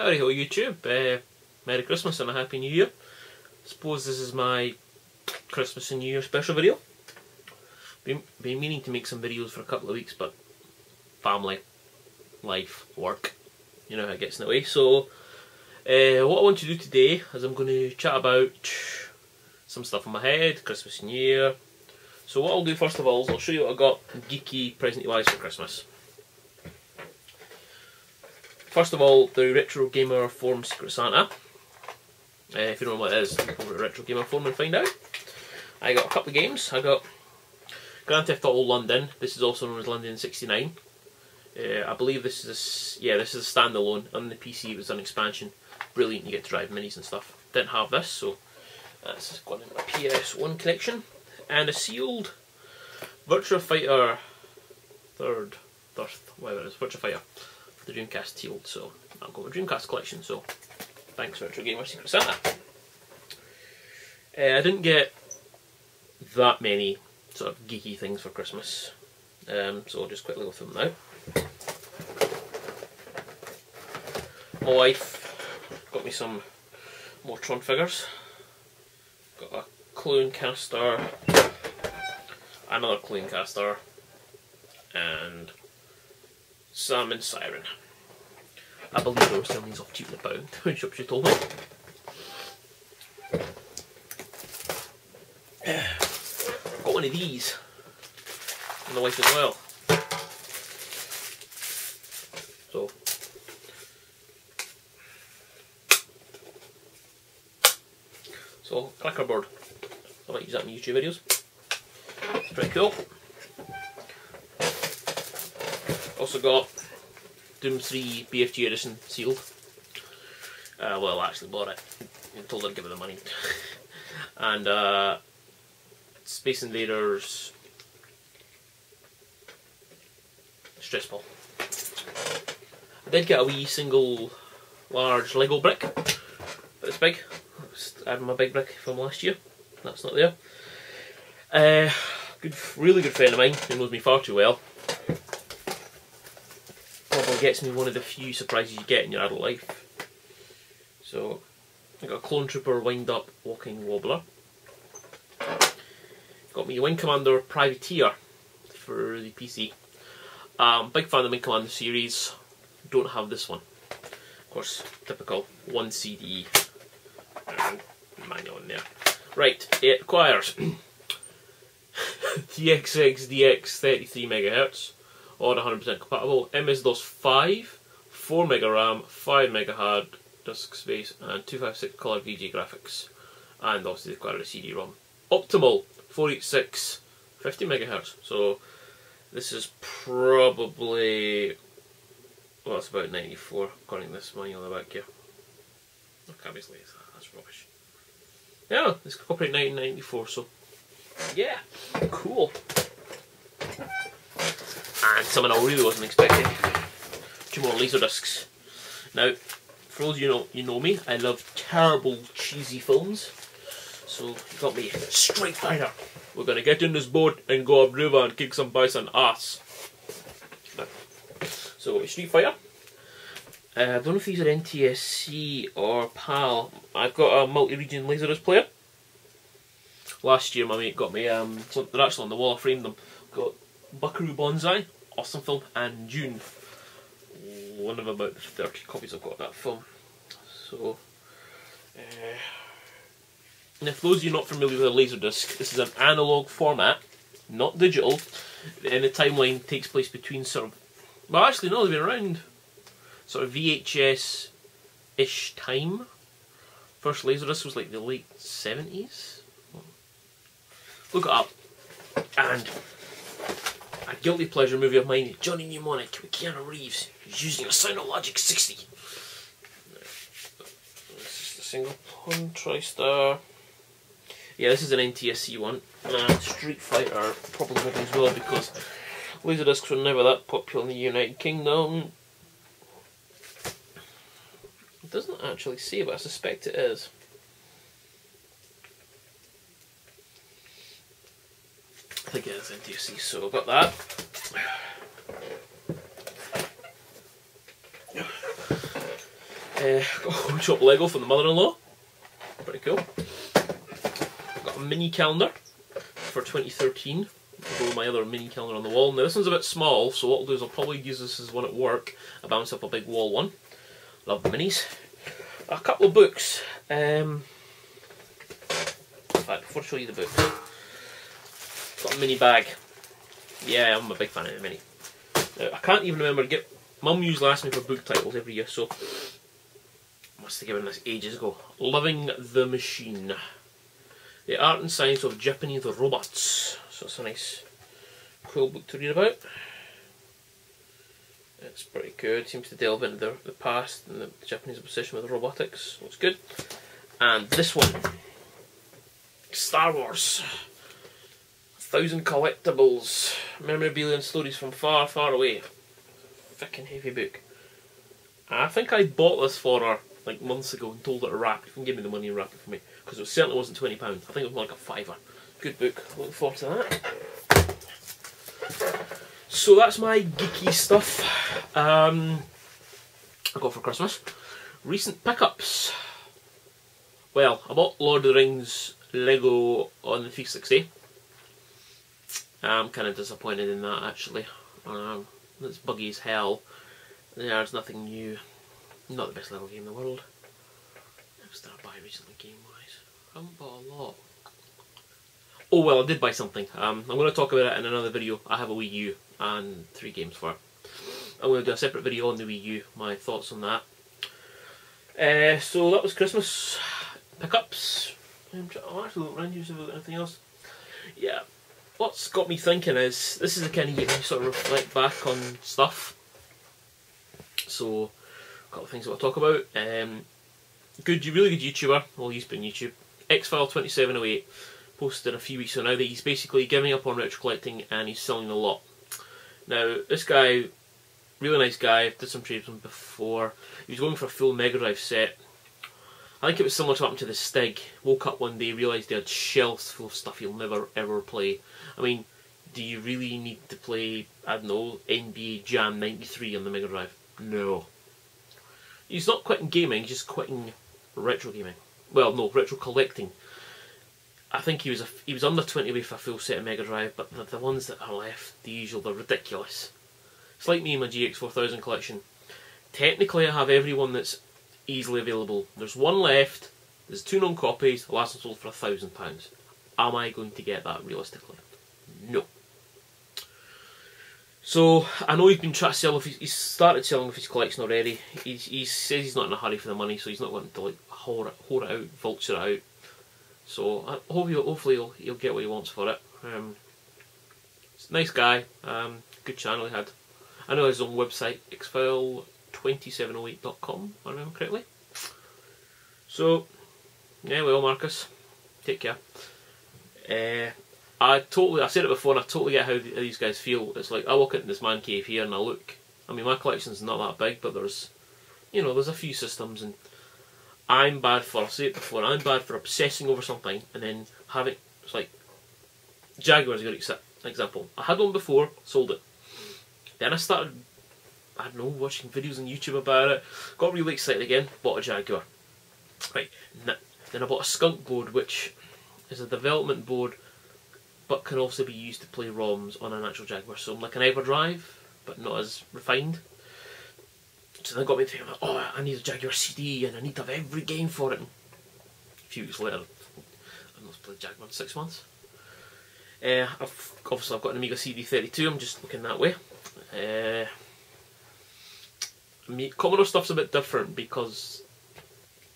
Howdy ho YouTube, Merry Christmas and a Happy New Year. Suppose this is my Christmas and New Year special video. Been meaning to make some videos for a couple of weeks, but family, life, work, you know how it gets in the way. So what I want to do today is I'm going to chat about some stuff in my head, Christmas and New Year. So what I'll do first of all is I'll show you what I got geeky present wise for Christmas. First of all, the Retro Gamer Forum Secret Santa. If you don't know what it is, over at Retro Gamer Forum and find out. I got a couple of games. I got Grand Theft Auto London. This is also known as London 69. I believe this is this is a standalone. On the PC it was an expansion. Brilliant, you get to drive minis and stuff. Didn't have this, so that's gone in my PS1 collection. And a sealed Virtua Fighter whatever it is, Virtua Fighter. The Dreamcast sealed, so I've got my Dreamcast collection, so thanks Retro Gamer Secret Santa. I didn't get that many sort of geeky things for Christmas, so I'll just quickly go through them now. My wife got me some more Tron figures. Got a Clone Caster, another Clone Caster, and Sam and Siren. I believe they were selling these off cheap in the pound when she told me. Got one of these and the wife as well. So clacker board. I might use that in my YouTube videos. It's pretty cool. Also got Doom 3 BFG edition sealed. Well, I actually bought it. I told her to give her the money. And Space Invaders Stress Ball. I did get a wee single large Lego brick, but it's big. I had my big brick from last year. That's not there. Really good friend of mine who knows me far too well. Probably gets me one of the few surprises you get in your adult life. So I got a Clone Trooper wind up walking wobbler. Got me a Wing Commander Privateer for the PC. Big fan of the Wing Commander series. Don't have this one. Of course, typical 1 CD and manual in there. Right, it requires TXX DX 33 MHz. Or 100% compatible. MS-DOS 5, 4 MB RAM, 5 MB hard disk space, and 256 colour VG graphics. And obviously require a CD-ROM. Optimal 486, 50 MHz. So this is probably, well, it's about 94 according to this manual on the back here. I can't be slated, that's rubbish. Yeah, it's copyright 1994, so yeah, cool. And something I really wasn't expecting. 2 more laser discs. Now, for those of you know me, I love terrible cheesy films. So you got me Street Fighter. We're gonna get in this boat and go up river and kick some bison ass. So Street Fighter. I don't know if these are NTSC or PAL. I've got a multi-region Laserdisc player. Last year my mate got me, so they're actually on the wall, I framed them. Got Buckaroo Banzai, awesome film, and June, one of about 30 copies I've got of that film. So, and if those of you not familiar with a Laserdisc, this is an analogue format, not digital, and the timeline takes place between sort of, well actually no, they've been around sort of VHS-ish time. First Laserdisc was like the late 70s. Look it up. And a guilty pleasure movie of mine, Johnny Mnemonic with Keanu Reeves. He's using a Soundologic 60. This is the single one, TriStar. Yeah, this is an NTSC one. Street Fighter probably maybe as well because Laserdiscs were never that popular in the United Kingdom. It doesn't actually say, but I suspect it is. I think it is NTSC, so I've got that. Got a whole shop Lego from the mother-in-law. Pretty cool. Got a mini calendar for 2013. I'll go with my other mini calendar on the wall. Now this one's a bit small, so what I'll do is I'll probably use this as one at work. I bounce up a big wall one. Love the minis. A couple of books. In fact, before I show you the books, got a mini bag. Yeah, I'm a big fan of the mini. Now, I can't even remember. Mum usually asks me for book titles every year, so I must have given this ages ago. Living the Machine. The Art and Science of Japanese Robots. So it's a nice, cool book to read about. It's pretty good. Seems to delve into the past and the Japanese obsession with robotics. Looks good. And this one, Star Wars. 1,000 Collectibles. Memorabilia and Stories from Far, Far Away. Fucking heavy book. I think I bought this for her like months ago and told her to wrap it. You can give me the money and wrap it for me. Because it certainly wasn't £20. I think it was more like a fiver. Good book. Looking forward to that. So that's my geeky stuff I got for Christmas. Recent pickups. Well, I bought Lord of the Rings Lego on the 360. I'm kind of disappointed in that actually. It's buggy as hell. There's nothing new. Not the best Lego game in the world. I've started buying recently game wise. I haven't bought a lot. Oh well, I did buy something. I'm going to talk about it in another video. I have a Wii U and 3 games for it. I'm going to do a separate video on the Wii U, my thoughts on that. So that was Christmas pickups. I'll actually look around you see if there's anything else. Yeah, what's got me thinking is, this is the kind of year you sort of reflect back on stuff. So, a couple of things I want to talk about. Really good YouTuber, well he's been YouTube, Xfile2708, posted a few weeks ago now that he's basically giving up on retro collecting and he's selling a lot. Now, this guy, really nice guy, I've did some trades with him before. He was going for a full Mega Drive set. I think it was similar to what happened to the Stig. Woke up one day, realised they had shelves full of stuff he'll never ever play. I mean, do you really need to play, I don't know, NBA Jam 93 on the Mega Drive? No. He's not quitting gaming, he's just quitting retro gaming. Well, no, retro collecting. I think he was under 20 away for a full set of Mega Drive, but the ones that are left, the usual, they're ridiculous. It's like me and my GX4000 collection. Technically I have every one that's easily available. There's one left, there's 2 known copies, the last one sold for £1,000. Am I going to get that realistically? No. So, I know he's been trying to sell, he's started selling off his collection already. He says he's not in a hurry for the money, so he's not going to like whore it out, vulture it out. So, hopefully he'll get what he wants for it. He's a nice guy, good channel he had. I know his own website, xfile2708.com, if I remember correctly. So, yeah, well, Marcus, take care. I said it before and I totally get how these guys feel. It's like, I walk into this man cave here and I look, I mean my collection's not that big, but there's, you know, there's a few systems, and I'm bad for, I'll say it before, I'm bad for obsessing over something and then having, it's like, Jaguar's a good example. I had one before, sold it. Then I started, I don't know, watching videos on YouTube about it, got really excited again, bought a Jaguar. Right, then I bought a Skunk board, which is a development board but can also be used to play ROMs on an actual Jaguar. So like an EverDrive, but not as refined. So that got me thinking, oh, I need a Jaguar CD and I need to have every game for it. And a few weeks later, I've not played Jaguar in 6 months. Obviously I've got an Amiga CD32, I'm just looking that way. Commodore stuff's a bit different because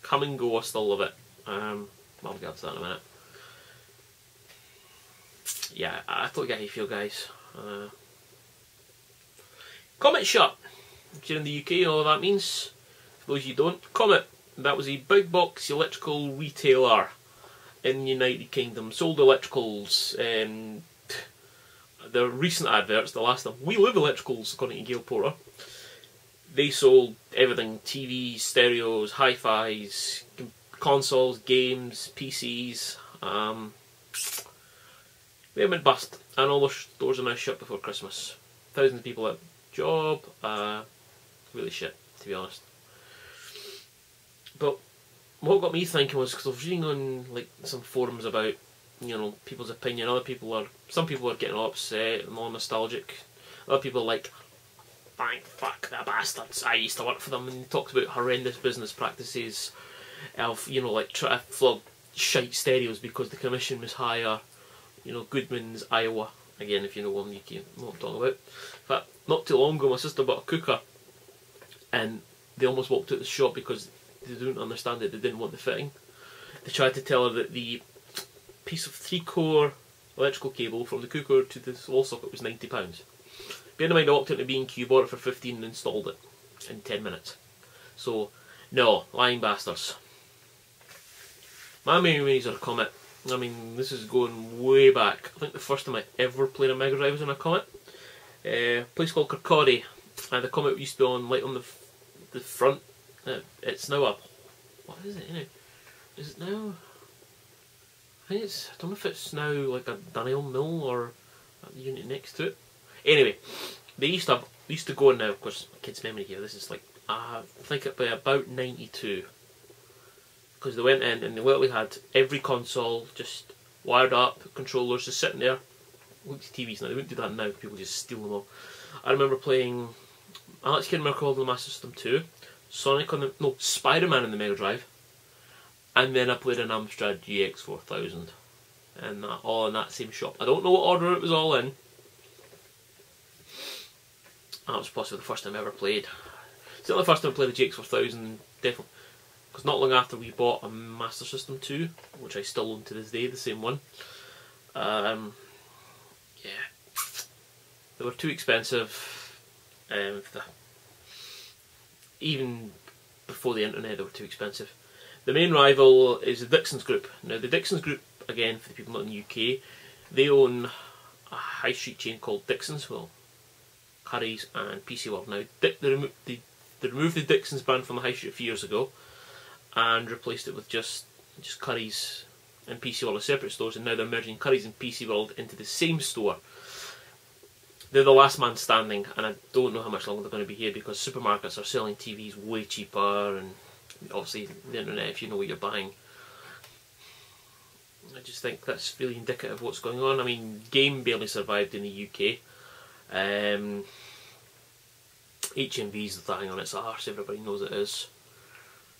come and go I still love it. I'll get to that in a minute. Yeah, I totally get how you feel, guys. Comet Shop. If you're in the UK, you know what that means. For those you don't, Comet. That was a big box electrical retailer in the United Kingdom. Sold electricals. The recent adverts, the last of them, We Live Electricals, according to Gail Porter. They sold everything: TVs, stereos, hi-fis, consoles, games, PCs. They went bust, and all the stores are now shut before Christmas. Thousands of people out of job. Really shit, to be honest. But what got me thinking was, because I was reading on like some forums about, you know, people's opinion. Some people are getting all upset and all nostalgic. Other people are like, thank fuck the bastards, I used to work for them, and he talks about horrendous business practices of, you know, like try to flog shite stereos because the commission was higher. You know, Goodman's Iowa, again, if you know one, you can know what I'm talking about. But not too long ago, my sister bought a cooker, and they almost walked out the shop because they didn't understand it, they didn't want the fitting. They tried to tell her that the piece of 3-core electrical cable from the cooker to the wall socket was £90. Bear in mind, I walked into B&Q, bought it for 15 and installed it in 10 minutes. So, no, lying bastards. My main reason are a Comet. I mean, this is going way back. I think the first time I ever played a Mega Drive was on a Comet. A place called Kirkcaldy, and the Comet used to be on, like, on the front. It's now a... what is it, you know? Is it now... I don't know if it's now like a Daniel Mill or a unit next to it. Anyway, they used to go on now, of course, kids' memory here, this is like, I think it'd be about 92. Because they went in and they literally had every console just wired up, controllers just sitting there. Look at TVs now, they wouldn't do that now, people just steal them all. I remember playing Alex Kidd and Miracle on the Master System 2, Spider-Man on the Mega Drive, and then I played an Amstrad GX4000, and that, all in that same shop. I don't know what order it was all in. That was possibly the first time I ever played. It's not the first time I played the GX4000, definitely. Because not long after we bought a Master System 2, which I still own to this day, the same one. Yeah. They were too expensive. Even before the internet, they were too expensive. The main rival is the Dixons Group. Now the Dixons Group, again for the people not in the UK, they own a high street chain called Dixons, well, Curry's and PC World. Now they removed the Dixons brand from the high street a few years ago and replaced it with just Curry's and PC World as separate stores, and now they're merging Curry's and PC World into the same store. They're the last man standing, and I don't know how much longer they're going to be here because supermarkets are selling TVs way cheaper, and obviously the internet, if you know what you're buying. I just think that's really indicative of what's going on. I mean, Game barely survived in the UK. HMV's dying on its arse, everybody knows it is.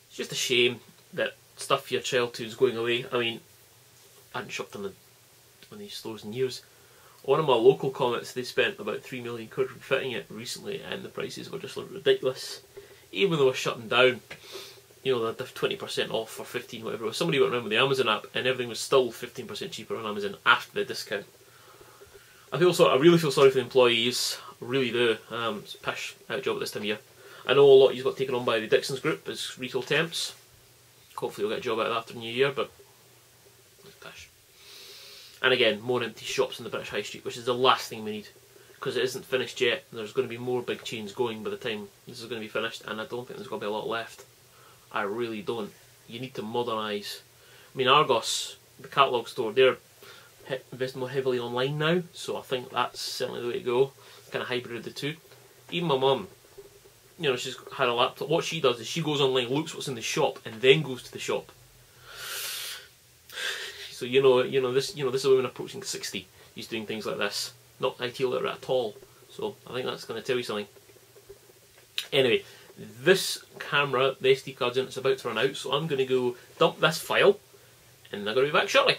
It's just a shame that stuff for your childhood is going away. I mean, I hadn't shopped on these stores in years. One of my local Comets, they spent about £3 million refitting it recently, and the prices were just ridiculous. Even though we're shutting down, you know, they're 20% off for 15, whatever. Somebody went around with the Amazon app and everything was still 15% cheaper on Amazon after the discount. I really feel sorry for the employees, I really do. It's a pish out job at this time of year. I know a lot of you got taken on by the Dixons Group as retail temps. Hopefully you'll get a job out of that after New Year, but it's pish. And again, more empty shops in the British High Street, which is the last thing we need, because it isn't finished yet. There's going to be more big chains going by the time this is going to be finished, and I don't think there's going to be a lot left. I really don't. You need to modernise. I mean, Argos, the catalogue store, they're investing more heavily online now, so I think that's certainly the way to go. Kind of hybrid of the two. Even my mum, you know, she's had a laptop. What she does is she goes online, looks what's in the shop, and then goes to the shop. So this is a woman approaching 60. He's doing things like this, not IT literate at all. So I think that's going to tell you something. Anyway, this camera, the SD card's in, it's about to run out, so I'm going to go dump this file, and I'm going to be back shortly.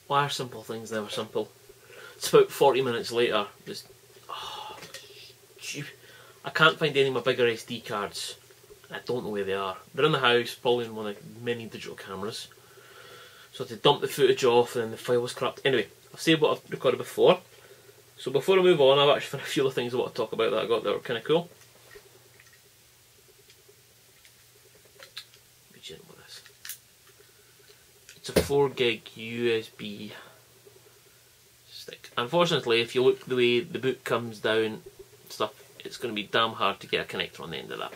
Why are simple things never simple? It's about 40 minutes later. I can't find any of my bigger SD cards. I don't know where they are. They're in the house, probably in one of many digital cameras. So I had to dump the footage off, and then the file was corrupt. Anyway, I've saved what I've recorded before. So before I move on, I've actually found a few other things I want to talk about that I got that were kind of cool. Be gentle with this. It's a 4 gig USB stick. Unfortunately, if you look the way the boot comes down, stuff, it's going to be damn hard to get a connector on the end of that.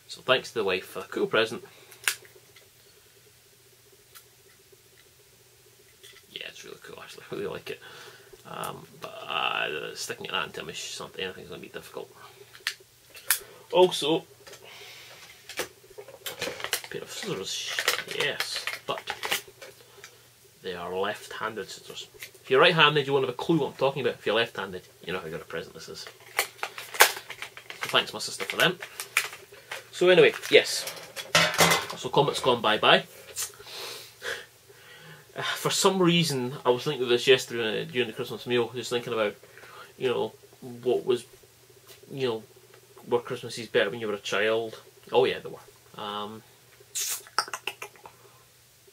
So thanks to the wife for a cool present. Yeah, it's really cool actually, I really like it. But sticking it that into anything's going to be difficult. Also, pair of scissors, yes, but they are left-handed scissors. If you're right-handed, you won't have a clue what I'm talking about. If you're left-handed, you know how good a present this is. So thanks my sister for them. So anyway, yes. So Comet's gone bye-bye. For some reason, I was thinking of this yesterday during the Christmas meal, just thinking about, you know, what was, you know, were Christmases better when you were a child? Oh yeah, they were.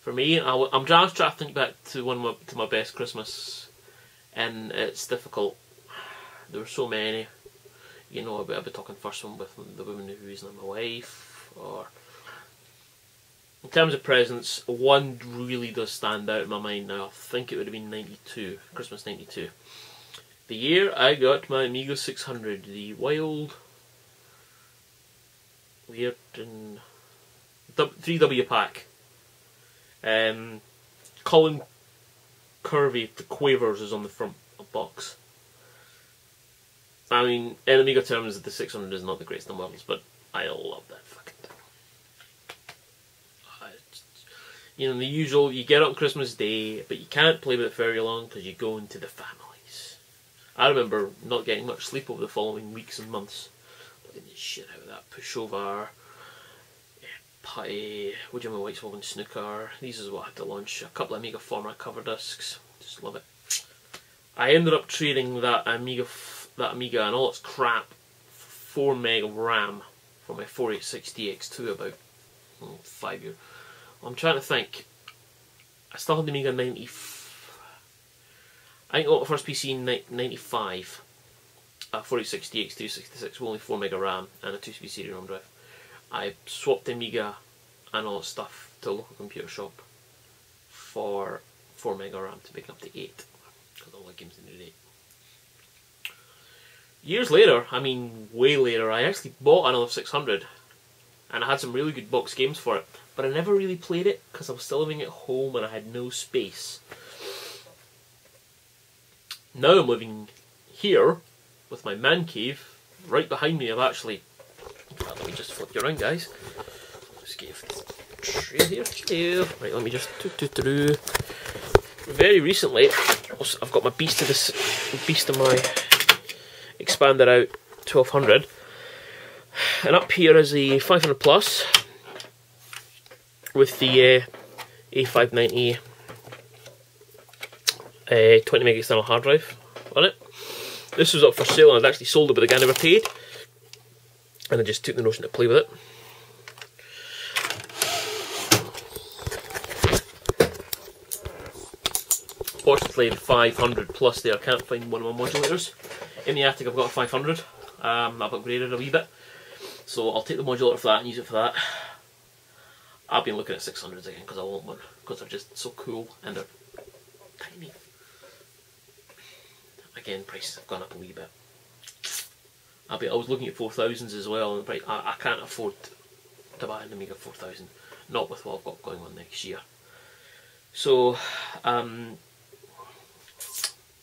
For me, I'm just trying to think back to my best Christmas, and it's difficult. There were so many. You know, I'll be talking first one with the woman who is now my wife, or in terms of presents, one really does stand out in my mind now. I think it would have been 92, Christmas 92. The year I got my Amiga 600, the wild, weird and 3W pack. Colin Curvy, the Quavers, is on the front box. I mean, in Amiga terms, the 600 is not the greatest in the world, but I love that fucking thing. You know, the usual, you get it on Christmas Day, but you can't play with it very long because you go into the families. I remember not getting much sleep over the following weeks and months. Playing the shit out of that pushover, putty, Woodjummy White's Woven Snooker. These is what I had to launch. A couple of Amiga format cover discs. Just love it. I ended up trading that Amiga and all its crap for 4 meg of RAM for my 4860X2 about 5 years. I'm trying to think. I still had the Amiga 90. I think I got my first PC in 95. 4860X2 66 with only 4 meg of RAM and a 2 CD ROM drive. I swapped the Amiga and all that stuff to a local computer shop for 4 meg of RAM to make it up to 8 because all the games needed 8. Years later, I mean way later, I actually bought another 600 and I had some really good box games for it, but I never really played it because I was still living at home and I had no space. Now I'm living here with my man cave. Right behind me I've actually, let me just flip you around guys. Just give this tray here. Right, let me just very recently I've got my beast of my Expander out 1200, and up here is the 500 plus with the A590 20 meg external hard drive on it. This was up for sale and I'd actually sold it, but the guy never paid, and I just took the notion to play with it. Fortunately, the 500 plus there, I can't find one of my modulators. In the attic I've got a 500, I've upgraded a wee bit, so I'll take the modulator for that and use it for that. I've been looking at 600s again because I want one, because they're just so cool and they're tiny. Again, prices have gone up a wee bit. I was looking at 4000s as well, and I can't afford to buy an Amiga 4000, not with what I've got going on next year. So,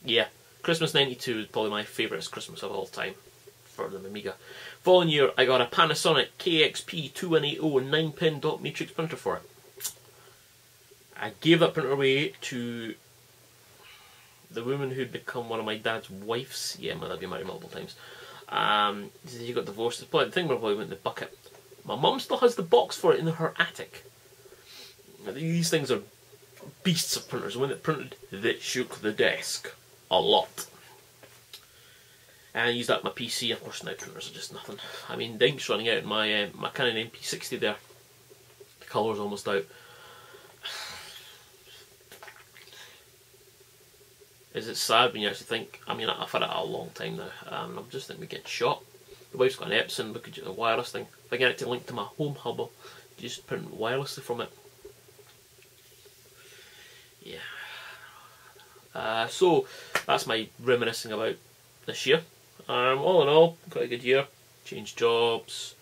yeah. Christmas 92 is probably my favourite Christmas of all time for the Amiga. Following year I got a Panasonic KXP2180 9-pin dot matrix printer for it. I gave that printer away to the woman who'd become one of my dad's wives. Yeah, my dad been married multiple times. She got divorced. The thing probably went in the bucket. My mum still has the box for it in her attic. These things are beasts of printers. When it printed, that shook the desk a lot. And I used that on my PC. Of course now printers are just nothing. I mean, the ink's running out in my my Canon MP60 there. The colour's almost out. Is it sad when you actually think, I mean I've had it a long time now, I'm just thinking we get shot. The wife's got an Epson, we could do a wireless thing. If I get it to link to my home hub, I'll just print wirelessly from it. Yeah. So that's my reminiscing about this year. All in all, quite a good year. Changed jobs,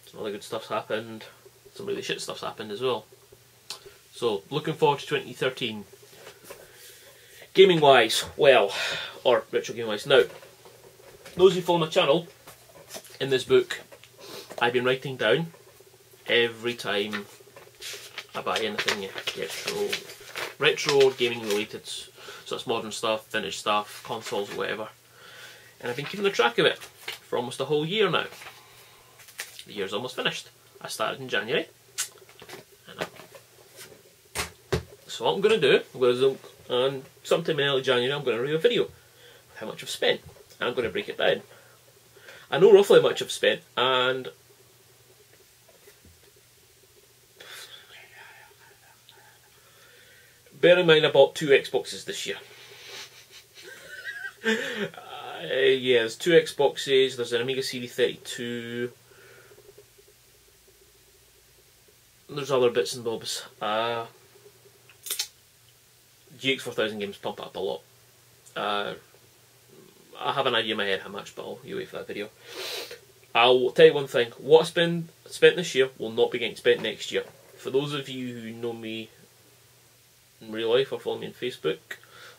some other good stuff's happened, some really shit stuff's happened as well. So looking forward to 2013. Gaming wise, well, or retro gaming wise. Now, those who follow my channel, in this book, I've been writing down every time I buy anything retro gaming related, so that's modern stuff, vintage stuff, consoles, whatever. And I've been keeping track of it for almost a whole year now. The year's almost finished. I started in January. So what I'm going to do, and sometime in early January I'm going to review a video of how much I've spent. And I'm going to break it down. I know roughly how much I've spent, and bear in mind I bought 2 Xboxes this year. Yeah, there's 2 Xboxes, there's an Amiga Series 32, there's other bits and bobs. GX 4000 games pump up a lot. I have an idea in my head how much, but you wait for that video. I'll tell you one thing, what I spent this year will not be getting spent next year. For those of you who know me in real life or follow me on Facebook,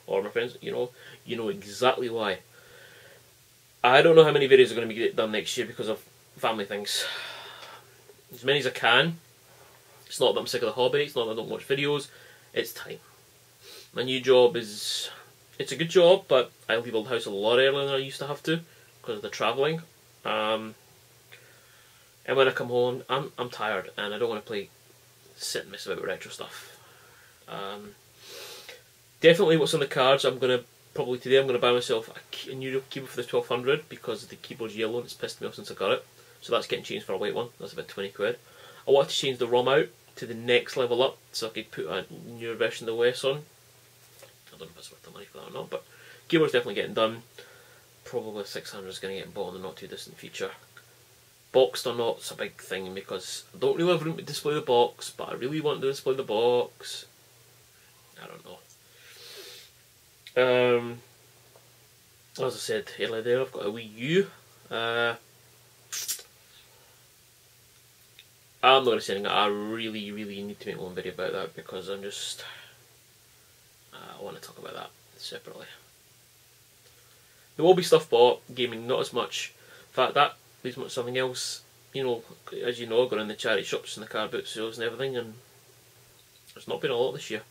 or my friends, you know exactly why. I don't know how many videos are going to be done next year because of family things. As many as I can. It's not that I'm sick of the hobby, it's not that I don't watch videos, it's time. My new job it's a good job, but I leave the house a lot earlier than I used to have to because of the travelling. And when I come home, I'm tired and I don't want to sit and mess about with retro stuff. Definitely what's on the cards, I'm going to buy myself a new keyboard for the 1200 because the keyboard's yellow and it's pissed me off since I got it. So that's getting changed for a white one, that's about 20 quid. I want to change the ROM out to the next level up so I could put a newer version of the OS on. I don't know if it's worth the money for that or not, but keyboard's definitely getting done. Probably 600 is going to get bought in the not too distant future. Boxed or not, it's a big thing because I don't really have room to display the box, but I really want to display the box. I don't know. As I said earlier there, I've got a Wii U. I'm not going to say anything. I really need to make one video about that because I'm just... I want to talk about that separately. There will be stuff bought, gaming not as much. In fact, that leads me to something else. You know, as you know, I've gone in the charity shops and the car boot sales and everything, and there's not been a lot this year.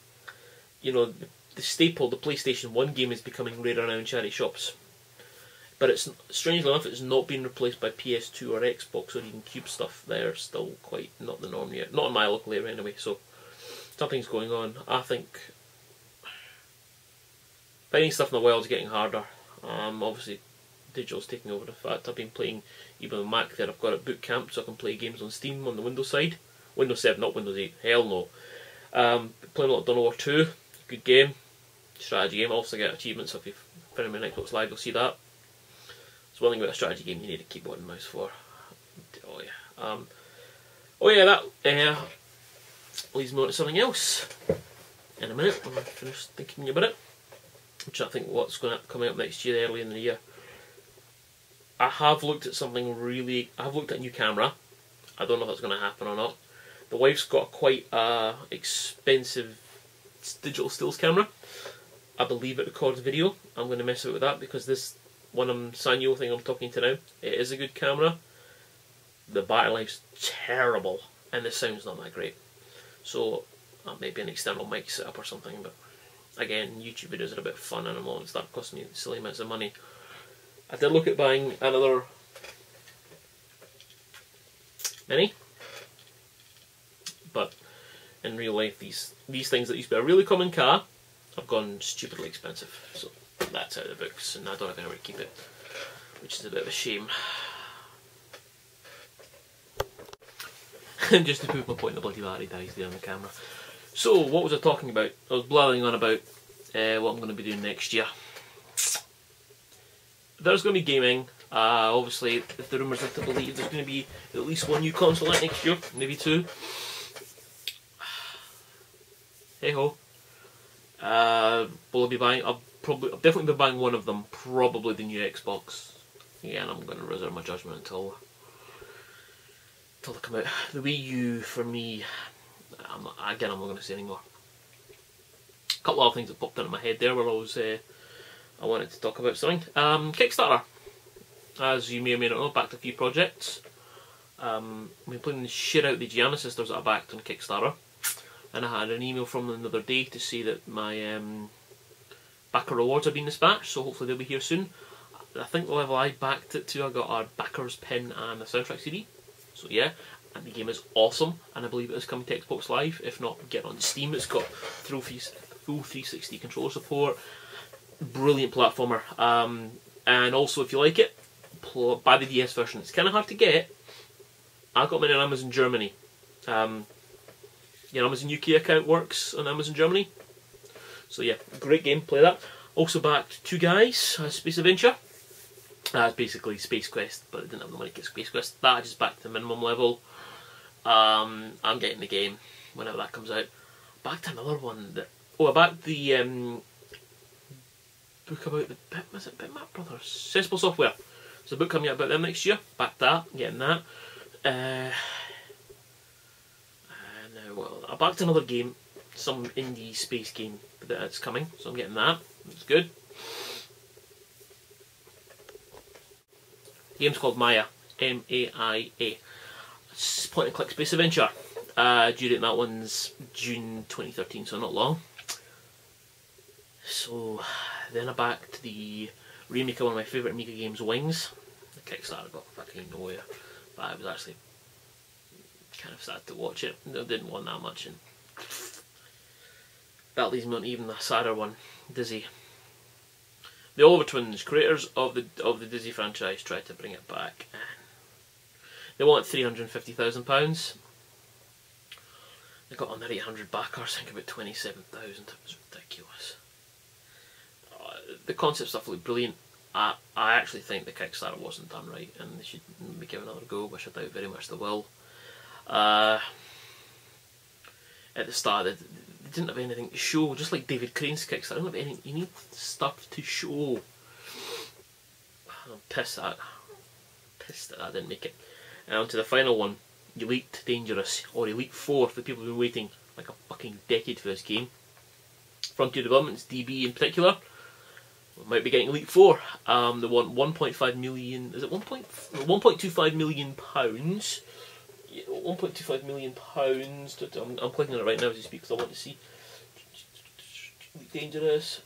You know, the staple, the PlayStation 1 game is becoming rarer now in charity shops. But it's, strangely enough, it's not been replaced by PS2 or Xbox or even Cube stuff. They're still quite not the norm yet. Not in my local area anyway, so something's going on. I think finding stuff in the wild is getting harder. Obviously, digital's taking over the fact. I've been playing, even on Mac there, I've got it boot camp so I can play games on Steam on the Windows side. Windows 7, not Windows 8. Hell no. Playing a lot of Dawn of War 2. Good game. Strategy game. I also get achievements, so if you've been on my Xbox Live, you'll see that. It's one thing about a strategy game you need a keyboard and mouse for. Oh yeah. That leads me on to something else. In a minute, when I finish thinking about it, which I think what's going to come out next year, early in the year. I have looked at something really. I have looked at a new camera. I don't know if that's going to happen or not. The wife's got quite expensive digital stills camera. I believe it records video. I'm going to mess with that because this one Sanyo thing I'm talking to now, it is a good camera. The battery life's terrible and the sound's not that great. So maybe an external mic setup or something, but again, YouTube videos are a bit of fun and it won't start costing me silly amounts of money. I did look at buying another Mini, but in real life these things that used to be a really common car have gone stupidly expensive. So that's out of the books and I don't have anywhere to keep it, which is a bit of a shame. And just to prove my point, the bloody battery dies there on the camera. So what was I talking about? I was blathering on about what I'm going to be doing next year. There's going to be gaming. Obviously, if the rumours are to believe, there's going to be at least one new console out next year, maybe 2. Hey ho. Will I be buying? I'll definitely be buying one of them. Probably the new Xbox. Again, I'm going to reserve my judgment until they come out. The Wii U for me. I'm not going to say anymore. A couple of things that popped into my head there where I wanted to talk about something. Kickstarter. As you may or may not know, backed a few projects. I've been playing the shit out of the Gianna sisters that I backed on Kickstarter. and I had an email from them the other day to say that my backer rewards have been dispatched, so hopefully they'll be here soon. I think the level I backed it to, I got our backers pin and a soundtrack CD. So yeah, and the game is awesome, and I believe it is coming to Xbox Live. If not, get on Steam. It's got full 360 controller support, brilliant platformer, and also if you like it, buy the DS version. It's kind of hard to get. I got mine on Amazon Germany. Your Amazon UK account works on Amazon Germany. So yeah, great game, play that. Also backed Two Guys, Space Adventure. It's basically Space Quest, but I didn't have the money to get Space Quest. That I just backed the minimum level. I'm getting the game whenever that comes out. Backed another one that... Oh, I backed the book about the... Was it Bitmap Brothers? Sensible Software. There's a book coming out about them next year. Backed that, getting that. No, well, I backed another game. Some indie space game that's coming, so I'm getting that. It's good. The game's called Maya, M-A-I-A. It's point and click space adventure. Due date on that one's June 2013, so not long. So then I backed the remake of one of my favourite Amiga games, Wings. The Kickstarter got fucking nowhere, but I was actually kind of sad to watch it. I didn't want that much, and that leaves me on even a sadder one, Dizzy. The Oliver Twins, creators of the Dizzy franchise, tried to bring it back. They want £350,000. They got under 800 backers, I think about 27,000. It was ridiculous. The concept stuff looked brilliant. I actually think the Kickstarter wasn't done right, and they should maybe give it another go, which I doubt very much they will. At the start, they didn't have anything to show, just like David Crane's Kickstarter. They don't have anything. You need stuff to show. I'm pissed that I didn't make it. And on to the final one, Elite Dangerous, or Elite 4, for the people who've been waiting like a fucking decade for this game. Frontier Developments, DB in particular, might be getting Elite 4. They want 1.5 million, is it 1.25 million pounds? 1.25 million pounds. I'm clicking on it right now as you speak because I want to see. Elite Dangerous.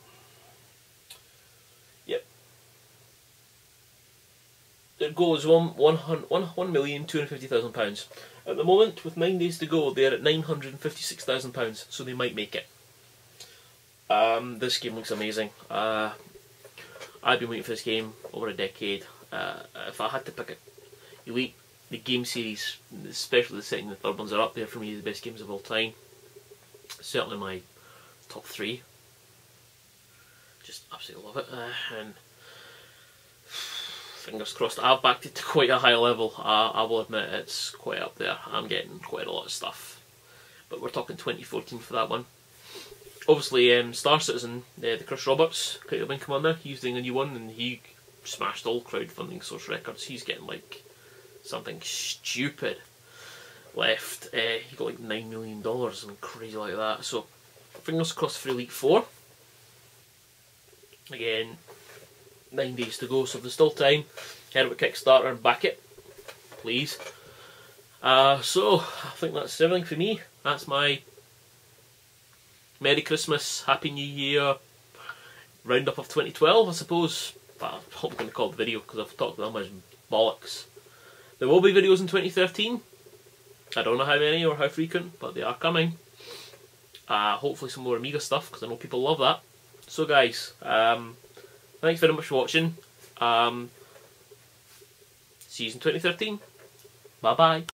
Yep. Their goal is £1,250,000. At the moment, with 9 days to go, they're at £956,000, so they might make it. This game looks amazing. I've been waiting for this game over a decade. If I had to pick it, Elite, the game series, especially the second and the third ones, are up there for me, the best games of all time. Certainly my top 3. Just absolutely love it. And fingers crossed, I've backed it to quite a high level. I will admit it's quite up there. I'm getting quite a lot of stuff. But we're talking 2014 for that one. Obviously, Star Citizen, the Chris Roberts creative income on there, he's doing a new one, and he smashed all crowdfunding source records. He's getting like something stupid left. He got like $9 million, something crazy like that. So fingers crossed for Elite 4. Again, 9 days to go, so if there's still time, head over to Kickstarter and back it, please. So I think that's everything for me. That's my Merry Christmas, Happy New Year roundup of 2012, I suppose. But I'm probably going to call it the video because I've talked that much bollocks. There will be videos in 2013. I don't know how many or how frequent, but they are coming. Hopefully some more Amiga stuff, because I know people love that. So guys, thanks very much for watching. See you in 2013. Bye bye.